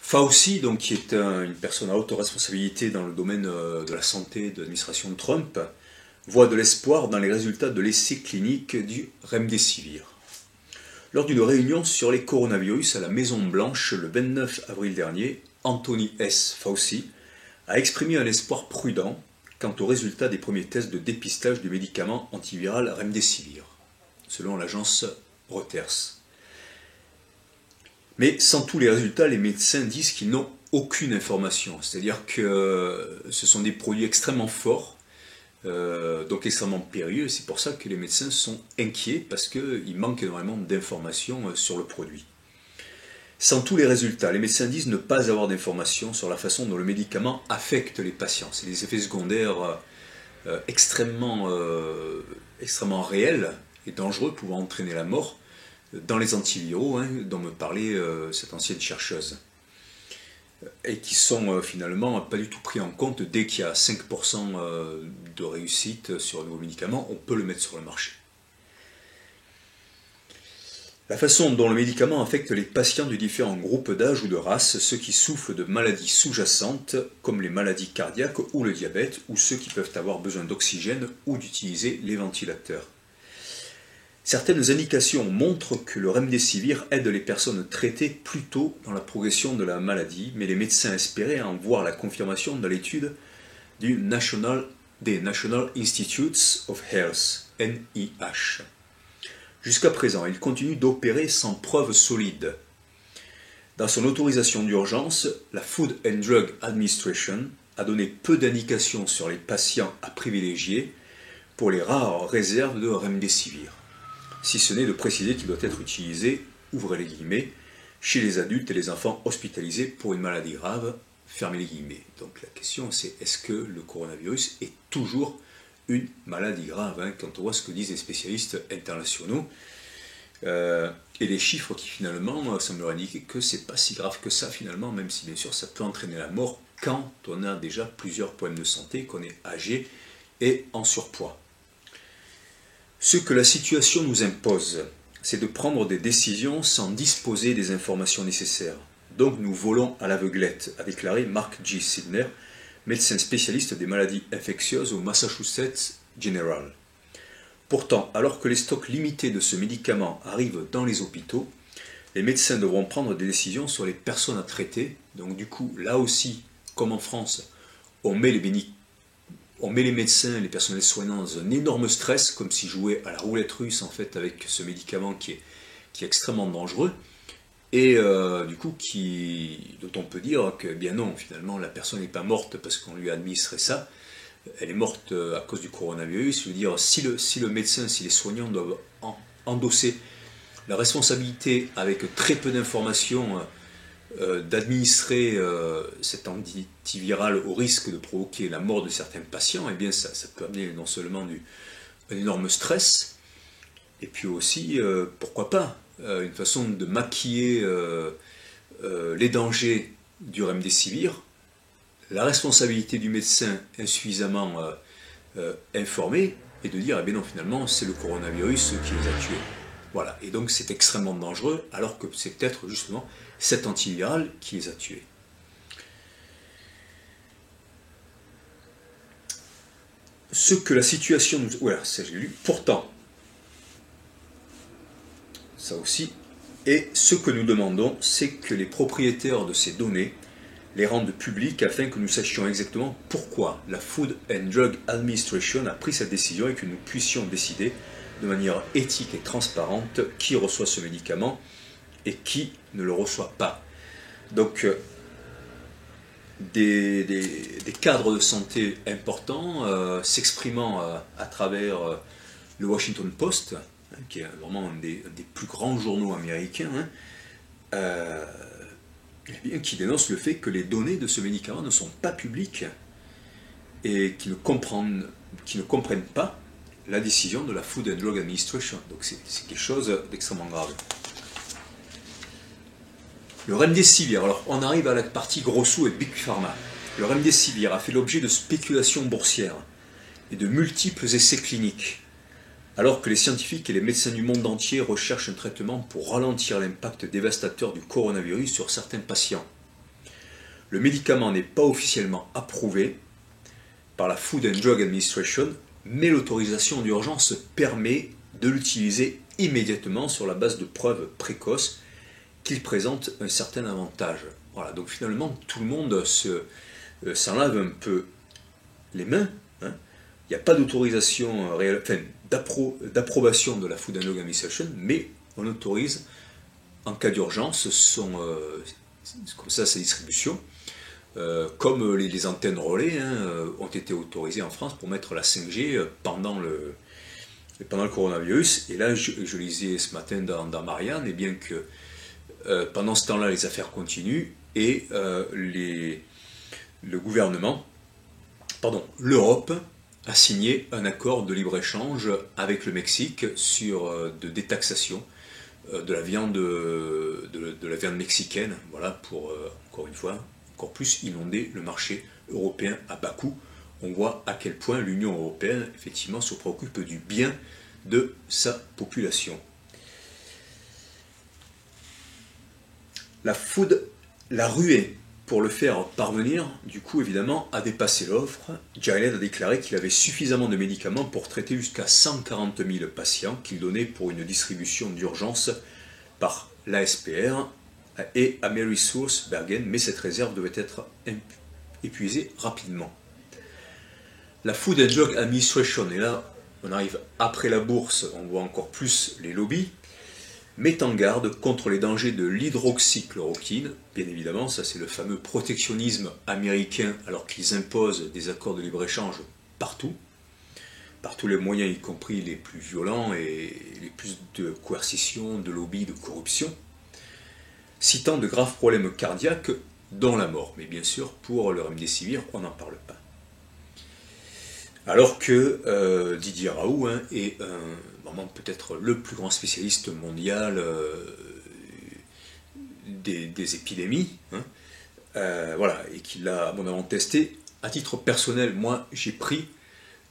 Fauci, donc, qui est une personne à haute responsabilité dans le domaine de la santé de l'administration de Trump, voit de l'espoir dans les résultats de l'essai clinique du Remdesivir. Lors d'une réunion sur les coronavirus à la Maison-Blanche le 29 avril dernier, Anthony S. Fauci a exprimé un espoir prudent quant aux résultats des premiers tests de dépistage du médicament antiviral Remdesivir, selon l'agence Reuters. Mais sans tous les résultats, les médecins disent qu'ils n'ont aucune information. C'est-à-dire que ce sont des produits extrêmement forts, donc extrêmement périlleux. C'est pour ça que les médecins sont inquiets, parce qu'il manque énormément d'informations sur le produit. Sans tous les résultats, les médecins disent ne pas avoir d'informations sur la façon dont le médicament affecte les patients. C'est des effets secondaires extrêmement réels et dangereux, pouvant entraîner la mort, dans les antiviraux, dont me parlait cette ancienne chercheuse, et qui sont finalement pas du tout pris en compte. Dès qu'il y a 5% de réussite sur un nouveau médicament, on peut le mettre sur le marché. La façon dont le médicament affecte les patients de différents groupes d'âge ou de race, ceux qui souffrent de maladies sous-jacentes, comme les maladies cardiaques ou le diabète, ou ceux qui peuvent avoir besoin d'oxygène ou d'utiliser les ventilateurs. Certaines indications montrent que le Remdesivir aide les personnes traitées plus tôt dans la progression de la maladie, mais les médecins espéraient en voir la confirmation dans l'étude des National Institutes of Health, NIH. Jusqu'à présent, il continue d'opérer sans preuve solide. Dans son autorisation d'urgence, la Food and Drug Administration a donné peu d'indications sur les patients à privilégier pour les rares réserves de Remdesivir, si ce n'est de préciser qu'il doit être utilisé, ouvrez les guillemets, chez les adultes et les enfants hospitalisés pour une maladie grave, fermez les guillemets. Donc la question c'est, est-ce que le coronavirus est toujours une maladie grave, quand on voit ce que disent les spécialistes internationaux, et les chiffres qui finalement semblent indiquer que c'est pas si grave que ça finalement, même si bien sûr ça peut entraîner la mort quand on a déjà plusieurs problèmes de santé, qu'on est âgé et en surpoids. Ce que la situation nous impose, c'est de prendre des décisions sans disposer des informations nécessaires. Donc nous volons à l'aveuglette, a déclaré Mark G. Sidner, médecin spécialiste des maladies infectieuses au Massachusetts General. Pourtant, alors que les stocks limités de ce médicament arrivent dans les hôpitaux, les médecins devront prendre des décisions sur les personnes à traiter. Donc du coup, là aussi, comme en France, on met les médecins, les personnels soignants dans un énorme stress, comme s'ils jouaient à la roulette russe en fait avec ce médicament qui est extrêmement dangereux, et du coup dont on peut dire que bien non, finalement la personne n'est pas morte parce qu'on lui a administré ça, elle est morte à cause du coronavirus. Je veux dire, si le médecin, si les soignants doivent endosser la responsabilité avec très peu d'informations d'administrer cet antiviral au risque de provoquer la mort de certains patients, eh bien ça peut amener non seulement un énorme stress, et puis aussi, pourquoi pas, une façon de maquiller les dangers du Remdesivir, la responsabilité du médecin insuffisamment informé, et de dire, eh bien non, finalement, c'est le coronavirus qui les a tués. Voilà, et donc c'est extrêmement dangereux, alors que c'est peut-être justement cet antiviral qui les a tués. Ce que la situation nous... Voilà, ça j'ai lu. Pourtant, ça aussi, et ce que nous demandons, c'est que les propriétaires de ces données les rendent publiques afin que nous sachions exactement pourquoi la Food and Drug Administration a pris cette décision et que nous puissions décider de manière éthique et transparente qui reçoit ce médicament et qui ne le reçoit pas. Donc, des cadres de santé importants s'exprimant à travers le Washington Post, qui est vraiment un des plus grands journaux américains, eh bien, qui dénonce le fait que les données de ce médicament ne sont pas publiques et qui ne comprennent pas la décision de la Food and Drug Administration. Donc c'est quelque chose d'extrêmement grave. Le Remdesivir, alors on arrive à la partie gros sous et Big Pharma. Le Remdesivir a fait l'objet de spéculations boursières et de multiples essais cliniques, alors que les scientifiques et les médecins du monde entier recherchent un traitement pour ralentir l'impact dévastateur du coronavirus sur certains patients. Le médicament n'est pas officiellement approuvé par la Food and Drug Administration, mais l'autorisation d'urgence permet de l'utiliser immédiatement sur la base de preuves précoces qu'il présente un certain avantage. Voilà, donc finalement tout le monde s'en lave un peu les mains. Hein. Il n'y a pas d'autorisation réelle, enfin, d'approbation de la Food and Drug Administration, mais on autorise en cas d'urgence comme ça, sa distribution. Comme les antennes relais ont été autorisées en France pour mettre la 5G pendant le coronavirus. Et là, je lisais ce matin dans Marianne, et bien que pendant ce temps-là, les affaires continuent et l'Europe a signé un accord de libre-échange avec le Mexique sur de détaxation de la viande mexicaine, voilà, pour encore une fois encore plus inonder le marché européen à bas coût. On voit à quel point l'Union européenne effectivement se préoccupe du bien de sa population. La ruée pour le faire parvenir, du coup évidemment, a dépassé l'offre. Gilead a déclaré qu'il avait suffisamment de médicaments pour traiter jusqu'à 140 000 patients qu'il donnait pour une distribution d'urgence par l'ASPR et AmeriSourceBergen, mais cette réserve devait être épuisée rapidement. La Food and Drug Administration, et là on arrive après la bourse, on voit encore plus les lobbies, met en garde contre les dangers de l'hydroxychloroquine. Bien évidemment, ça c'est le fameux protectionnisme américain, alors qu'ils imposent des accords de libre-échange partout, par tous les moyens, y compris les plus violents et les plus de coercition, de lobby, de corruption, citant de graves problèmes cardiaques, dont la mort. Mais bien sûr, pour le remdesivir, on n'en parle pas. Alors que Didier Raoult est vraiment peut-être le plus grand spécialiste mondial des épidémies, voilà, et qu'il l'a abondamment testé. À titre personnel, moi j'ai pris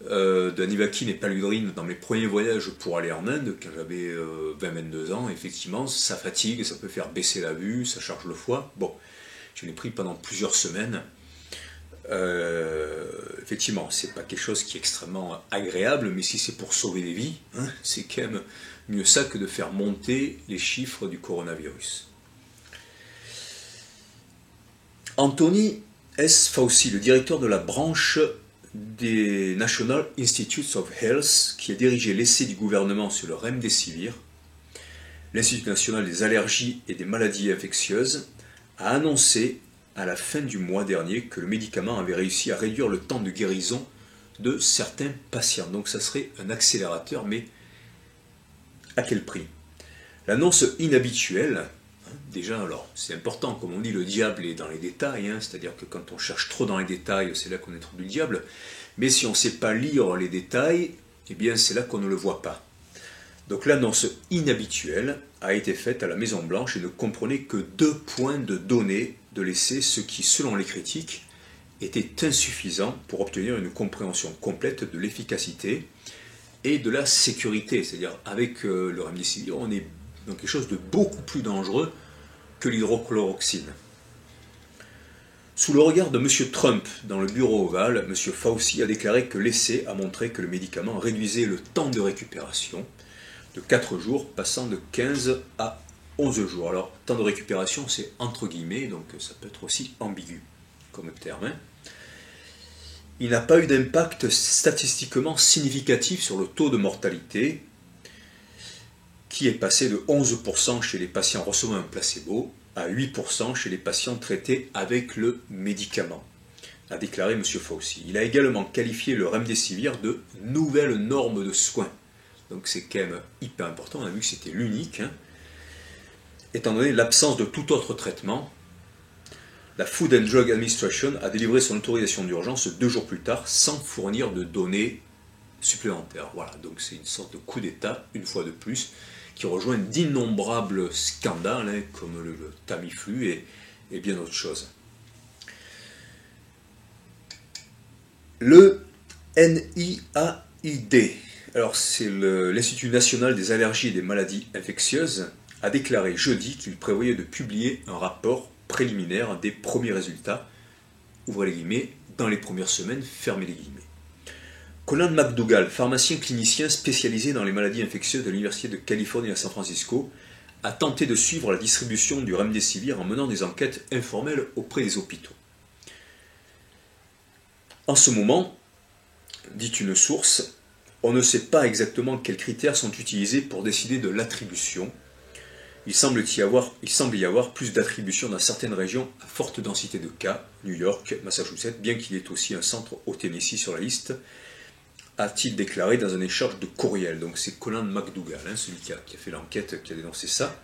de Nivaquine et Paludrine dans mes premiers voyages pour aller en Inde, quand j'avais 20-22 ans. Effectivement, ça fatigue, ça peut faire baisser la vue, ça charge le foie. Bon, je l'ai pris pendant plusieurs semaines. Effectivement, c'est pas quelque chose qui est extrêmement agréable, mais si c'est pour sauver des vies, c'est quand même mieux ça que de faire monter les chiffres du coronavirus. Anthony S. Fauci, le directeur de la branche des National Institutes of Health, qui a dirigé l'essai du gouvernement sur le remdesivir, l'Institut national des allergies et des maladies infectieuses, a annoncé à la fin du mois dernier que le médicament avait réussi à réduire le temps de guérison de certains patients. Donc ça serait un accélérateur, mais à quel prix? L'annonce inhabituelle, déjà alors c'est important, comme on dit, le diable est dans les détails, c'est-à-dire que quand on cherche trop dans les détails, c'est là qu'on introduit le diable, mais si on ne sait pas lire les détails, eh bien c'est là qu'on ne le voit pas. Donc l'annonce inhabituelle a été faite à la Maison-Blanche et ne comprenait que 2 points de données de l'essai, ce qui, selon les critiques, était insuffisant pour obtenir une compréhension complète de l'efficacité et de la sécurité. C'est-à-dire, avec le remdesivir, on est dans quelque chose de beaucoup plus dangereux que l'hydrochloroquine. Sous le regard de M. Trump dans le bureau ovale, M. Fauci a déclaré que l'essai a montré que le médicament réduisait le temps de récupération de 4 jours, passant de 15 à 11 jours. Alors, temps de récupération, c'est entre guillemets, donc ça peut être aussi ambigu comme terme. Il n'a pas eu d'impact statistiquement significatif sur le taux de mortalité, qui est passé de 11% chez les patients recevant un placebo à 8% chez les patients traités avec le médicament, a déclaré M. Fauci. Il a également qualifié le remdesivir de nouvelle norme de soins. Donc c'est quand même hyper important, on a vu que c'était l'unique. Étant donné l'absence de tout autre traitement, la Food and Drug Administration a délivré son autorisation d'urgence 2 jours plus tard, sans fournir de données supplémentaires. Voilà, donc c'est une sorte de coup d'État, une fois de plus, qui rejoint d'innombrables scandales, comme le Tamiflu et bien d'autres choses. Le NIAID, alors c'est l'Institut national des allergies et des maladies infectieuses, a déclaré jeudi qu'il prévoyait de publier un rapport préliminaire des premiers résultats, ouvrez les guillemets, dans les premières semaines, fermez les guillemets. Conan McDougall, pharmacien clinicien spécialisé dans les maladies infectieuses de l'Université de Californie à San Francisco, a tenté de suivre la distribution du remdesivir en menant des enquêtes informelles auprès des hôpitaux. En ce moment, dit une source, on ne sait pas exactement quels critères sont utilisés pour décider de l'attribution. Il semble y avoir plus d'attributions dans certaines régions à forte densité de cas, New York, Massachusetts, bien qu'il y ait aussi un centre au Tennessee sur la liste, a-t-il déclaré dans un échange de courriel. Donc c'est Conan McDougall, celui qui a fait l'enquête, qui a dénoncé ça.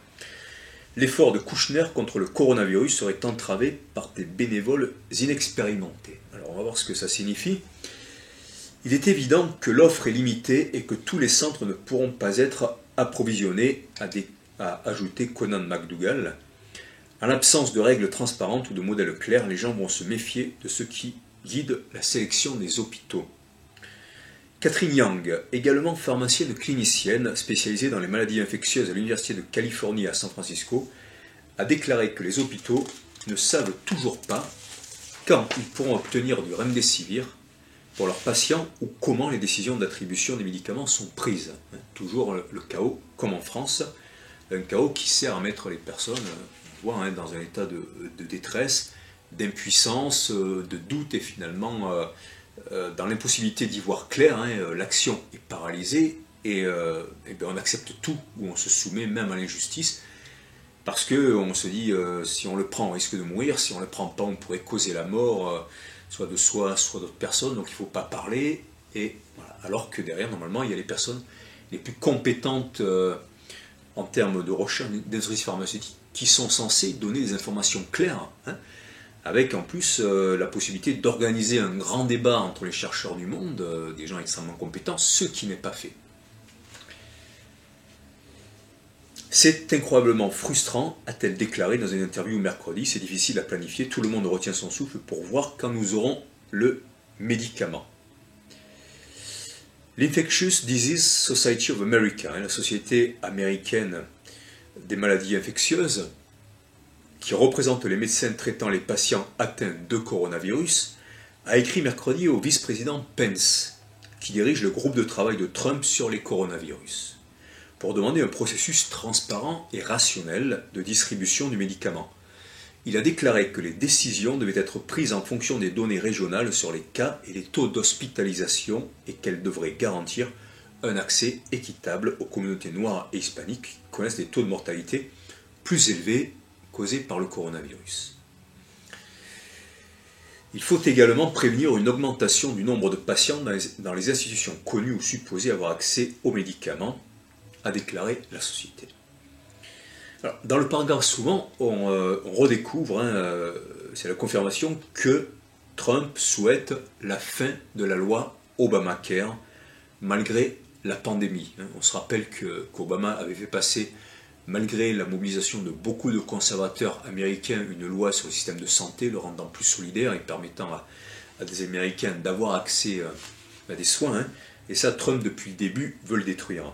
L'effort de Kouchner contre le coronavirus serait entravé par des bénévoles inexpérimentés. Alors on va voir ce que ça signifie. Il est évident que l'offre est limitée et que tous les centres ne pourront pas être approvisionnés, a ajouté Conan McDougall. En l'absence de règles transparentes ou de modèles clairs, les gens vont se méfier de ce qui guide la sélection des hôpitaux. Catherine Yang, également pharmacienne clinicienne spécialisée dans les maladies infectieuses à l'Université de Californie à San Francisco, a déclaré que les hôpitaux ne savent toujours pas quand ils pourront obtenir du remdesivir pour leurs patients ou comment les décisions d'attribution des médicaments sont prises. Toujours le chaos, comme en France, un chaos qui sert à mettre les personnes dans un état de détresse, d'impuissance, de doute et finalement dans l'impossibilité d'y voir clair. L'action est paralysée et on accepte tout, ou on se soumet même à l'injustice parce qu'on se dit si on le prend on risque de mourir, si on ne le prend pas on pourrait causer la mort soit de soi, soit d'autres personnes, donc il ne faut pas parler, et voilà. Alors que derrière normalement il y a les personnes les plus compétentes en termes de recherche d'industrie pharmaceutique qui sont censées donner des informations claires, avec en plus la possibilité d'organiser un grand débat entre les chercheurs du monde, des gens extrêmement compétents, ce qui n'est pas fait. C'est incroyablement frustrant, a-t-elle déclaré dans une interview mercredi, c'est difficile à planifier, tout le monde retient son souffle pour voir quand nous aurons le médicament. L'Infectious Disease Society of America, la société américaine des maladies infectieuses, qui représente les médecins traitant les patients atteints de coronavirus, a écrit mercredi au vice-président Pence, qui dirige le groupe de travail de Trump sur les coronavirus, pour demander un processus transparent et rationnel de distribution du médicament. Il a déclaré que les décisions devaient être prises en fonction des données régionales sur les cas et les taux d'hospitalisation et qu'elles devraient garantir un accès équitable aux communautés noires et hispaniques qui connaissent des taux de mortalité plus élevés causés par le coronavirus. Il faut également prévenir une augmentation du nombre de patients dans les institutions connues ou supposées avoir accès aux médicaments, a déclaré la société. Alors, dans le paragraphe suivant, on redécouvre, c'est la confirmation que Trump souhaite la fin de la loi Obamacare malgré la pandémie. On se rappelle qu'Obama avait fait passer, malgré la mobilisation de beaucoup de conservateurs américains, une loi sur le système de santé, le rendant plus solidaire et permettant à des Américains d'avoir accès à des soins. Et ça, Trump, depuis le début, veut le détruire.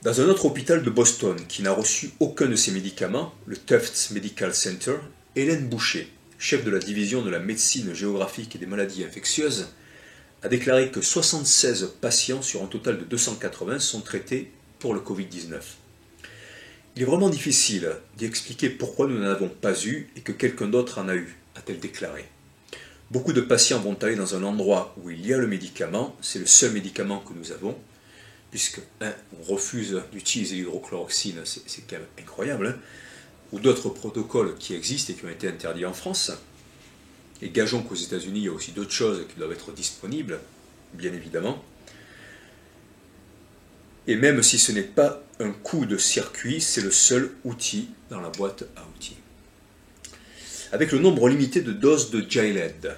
Dans un autre hôpital de Boston qui n'a reçu aucun de ces médicaments, le Tufts Medical Center, Hélène Boucher, chef de la division de la médecine géographique et des maladies infectieuses, a déclaré que 76 patients sur un total de 280 sont traités pour le Covid-19. Il est vraiment difficile d'y expliquer pourquoi nous n'en avons pas eu et que quelqu'un d'autre en a eu, a-t-elle déclaré. Beaucoup de patients vont aller dans un endroit où il y a le médicament, c'est le seul médicament que nous avons, puisque on refuse d'utiliser l'hydrochloroquine, c'est quand même incroyable, ou d'autres protocoles qui existent et qui ont été interdits en France. Et gageons qu'aux États-Unis, il y a aussi d'autres choses qui doivent être disponibles, bien évidemment. Et même si ce n'est pas un coup de circuit, c'est le seul outil dans la boîte à outils. Avec le nombre limité de doses de Gilead,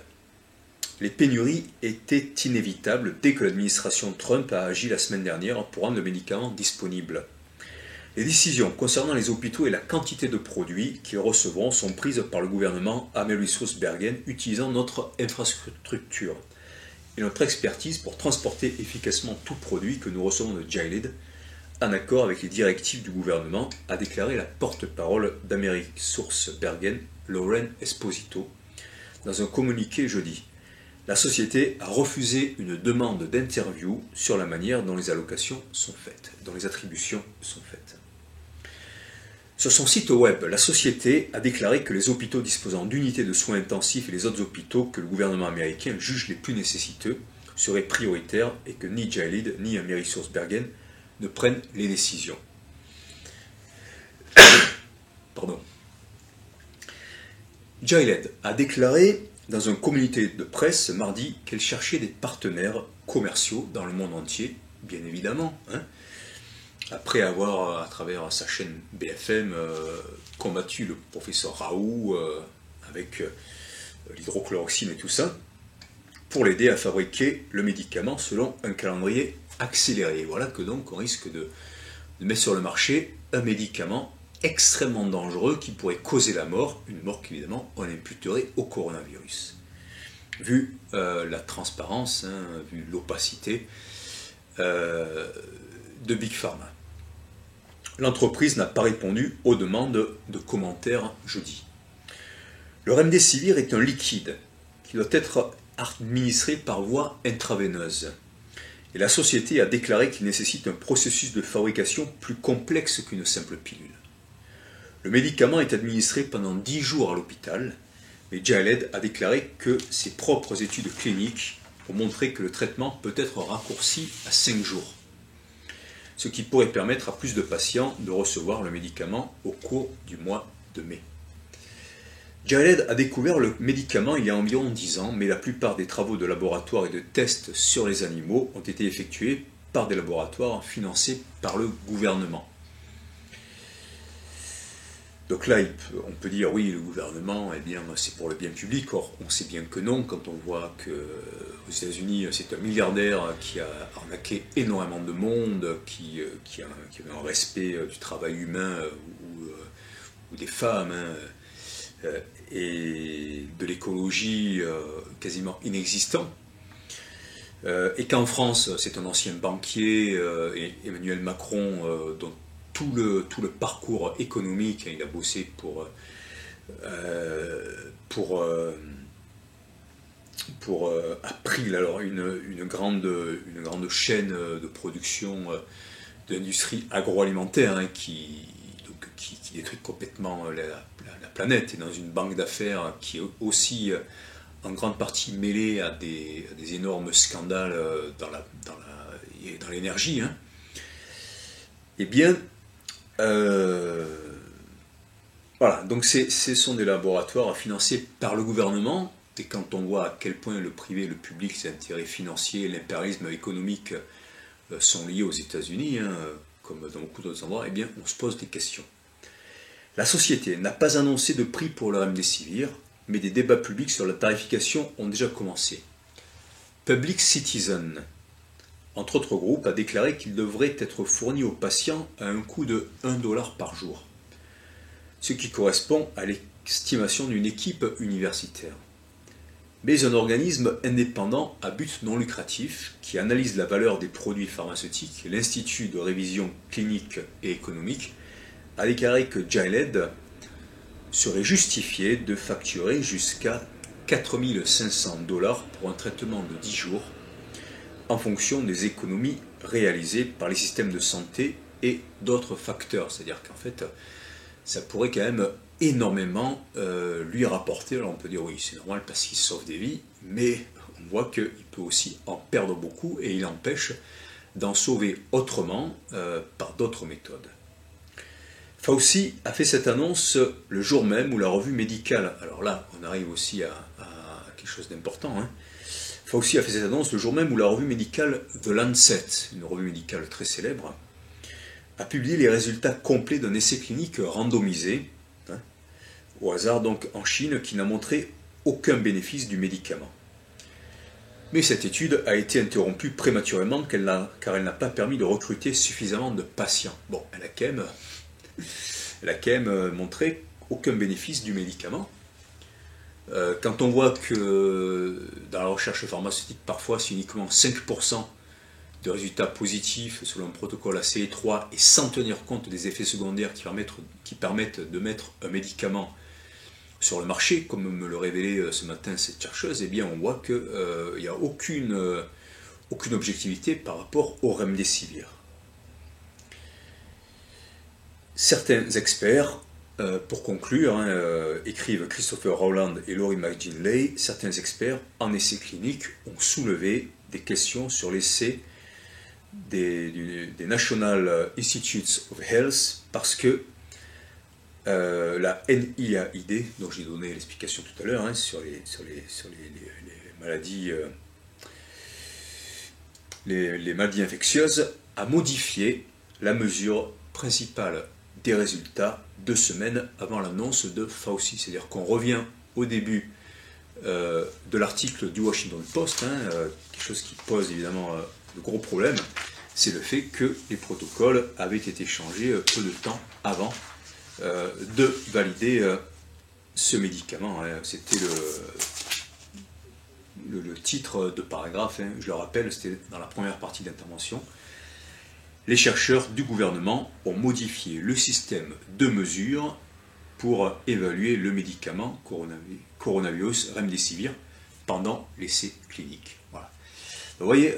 les pénuries étaient inévitables dès que l'administration Trump a agi la semaine dernière pour rendre le médicament disponible. Les décisions concernant les hôpitaux et la quantité de produits qu'ils recevront sont prises par le gouvernement Amelie-Sousbergen utilisant notre infrastructure et notre expertise pour transporter efficacement tout produit que nous recevons de Gilead, en accord avec les directives du gouvernement, a déclaré la porte-parole d'AmerisourceBergen, Lauren Esposito, dans un communiqué jeudi. La société a refusé une demande d'interview sur la manière dont les allocations sont faites, dont les attributions sont faites. Sur son site web, la société a déclaré que les hôpitaux disposant d'unités de soins intensifs et les autres hôpitaux que le gouvernement américain juge les plus nécessiteux seraient prioritaires et que ni Gilead ni AmerisourceBergen ne prennent les décisions. Pardon. Gilead a déclaré dans un communiqué de presse mardi qu'elle cherchait des partenaires commerciaux dans le monde entier, bien évidemment, après avoir, à travers sa chaîne BFM, combattu le professeur Raoult avec l'hydrochloroxine et tout ça, pour l'aider à fabriquer le médicament selon un calendrier accéléré. Voilà que donc on risque de mettre sur le marché un médicament extrêmement dangereux qui pourrait causer la mort, une mort qu'évidemment on imputerait au coronavirus. Vu la transparence, vu l'opacité de Big Pharma. L'entreprise n'a pas répondu aux demandes de commentaires jeudi. Le remdesivir est un liquide qui doit être administré par voie intraveineuse. Et la société a déclaré qu'il nécessite un processus de fabrication plus complexe qu'une simple pilule. Le médicament est administré pendant 10 jours à l'hôpital, mais Gilead a déclaré que ses propres études cliniques ont montré que le traitement peut être raccourci à 5 jours, ce qui pourrait permettre à plus de patients de recevoir le médicament au cours du mois de mai. Gilead a découvert le médicament il y a environ 10 ans, mais la plupart des travaux de laboratoire et de tests sur les animaux ont été effectués par des laboratoires financés par le gouvernement. Donc là, on peut dire, oui, le gouvernement, eh bien, c'est pour le bien public. Or, on sait bien que non, quand on voit qu'aux États-Unis, c'est un milliardaire qui a arnaqué énormément de monde, qui a un respect du travail humain ou des femmes, et de l'écologie quasiment inexistant. Et qu'en France, c'est un ancien banquier, et Emmanuel Macron, dont tout le parcours économique, il a bossé pour April, alors une grande chaîne de production de l'industrie agroalimentaire qui détruit complètement la planète, et dans une banque d'affaires qui est aussi en grande partie mêlée à des énormes scandales dans l'énergie. Eh bien, voilà, donc ce sont des laboratoires financés par le gouvernement, et quand on voit à quel point le privé et le public, les intérêts financiers, l'impérialisme économique sont liés aux États-Unis, comme dans beaucoup d'autres endroits, eh bien, on se pose des questions. La société n'a pas annoncé de prix pour le remdesivir, mais des débats publics sur la tarification ont déjà commencé. Public Citizen, entre autres groupes, a déclaré qu'il devrait être fourni aux patients à un coût de 1 $ par jour, ce qui correspond à l'estimation d'une équipe universitaire. Mais un organisme indépendant à but non lucratif qui analyse la valeur des produits pharmaceutiques, l'Institut de révision clinique et économique, a déclaré que Gilead serait justifié de facturer jusqu'à 4 500 $ pour un traitement de 10 jours, en fonction des économies réalisées par les systèmes de santé et d'autres facteurs. C'est-à-dire qu'en fait, ça pourrait quand même énormément lui rapporter. Alors on peut dire oui, c'est normal parce qu'il sauve des vies, mais on voit qu'il peut aussi en perdre beaucoup, et il empêche d'en sauver autrement par d'autres méthodes. Fauci a fait cette annonce le jour même où la revue médicale, alors là on arrive aussi à quelque chose d'important, Fauci a fait cette annonce le jour même où la revue médicale The Lancet, une revue médicale très célèbre, a publié les résultats complets d'un essai clinique randomisé, au hasard donc en Chine, qui n'a montré aucun bénéfice du médicament. Mais cette étude a été interrompue prématurément car elle n'a pas permis de recruter suffisamment de patients. Bon, elle a quand même montré aucun bénéfice du médicament. Quand on voit que dans la recherche pharmaceutique, parfois c'est uniquement 5% de résultats positifs selon un protocole assez étroit et sans tenir compte des effets secondaires qui permettent de mettre un médicament sur le marché, comme me le révélait ce matin cette chercheuse, eh bien on voit qu'il n'y a aucune objectivité par rapport au remdesivir. Certains experts, pour conclure, écrivent Christopher Rowland et Laurie McGinley, certains experts en essais cliniques ont soulevé des questions sur l'essai des National Institutes of Health parce que la NIAID, dont j'ai donné l'explication tout à l'heure, sur les maladies, les maladies infectieuses, a modifié la mesure principale des résultats 2 semaines avant l'annonce de Fauci. C'est-à-dire qu'on revient au début de l'article du Washington Post, quelque chose qui pose évidemment de gros problèmes, c'est le fait que les protocoles avaient été changés peu de temps avant de valider ce médicament. C'était le titre de paragraphe, je le rappelle, c'était dans la première partie d'intervention. Les chercheurs du gouvernement ont modifié le système de mesure pour évaluer le médicament coronavirus remdesivir pendant l'essai clinique. Voilà. Vous voyez,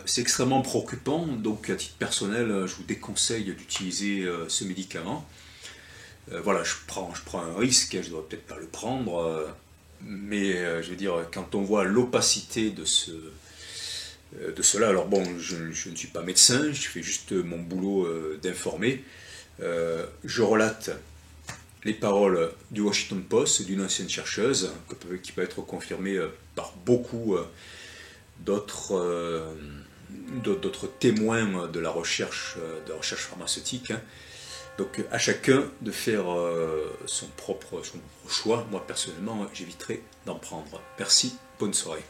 c'est extrêmement préoccupant, donc à titre personnel, je vous déconseille d'utiliser ce médicament. Voilà, je prends un risque, je ne devrais peut-être pas le prendre, mais je veux dire, quand on voit l'opacité de cela, alors bon, je ne suis pas médecin, je fais juste mon boulot d'informer. Je relate les paroles du Washington Post, d'une ancienne chercheuse, qui peut être confirmée par beaucoup d'autres témoins de la recherche pharmaceutique. Donc à chacun de faire son propre choix. Moi personnellement, j'éviterai d'en prendre. Merci, bonne soirée.